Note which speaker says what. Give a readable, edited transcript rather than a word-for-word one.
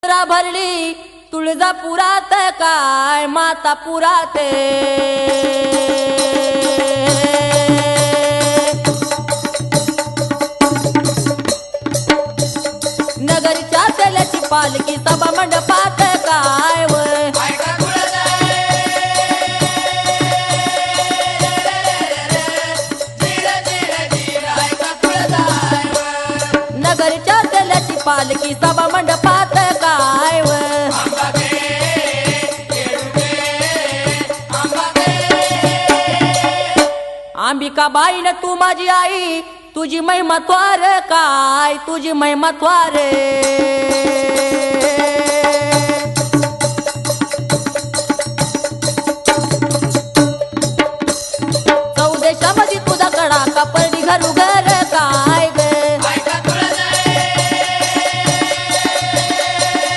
Speaker 1: यात्रा भरली तुळजापुरात काय माता पुरात नगरच्या तेलाची पालखी सभा मंडपात काय नगरच्या तेलाची पालखी सभा मंडपात काय अंबिकाबाई न तू माझी आई तुझी महिमा त्वार काय तुझी महिमा त्वार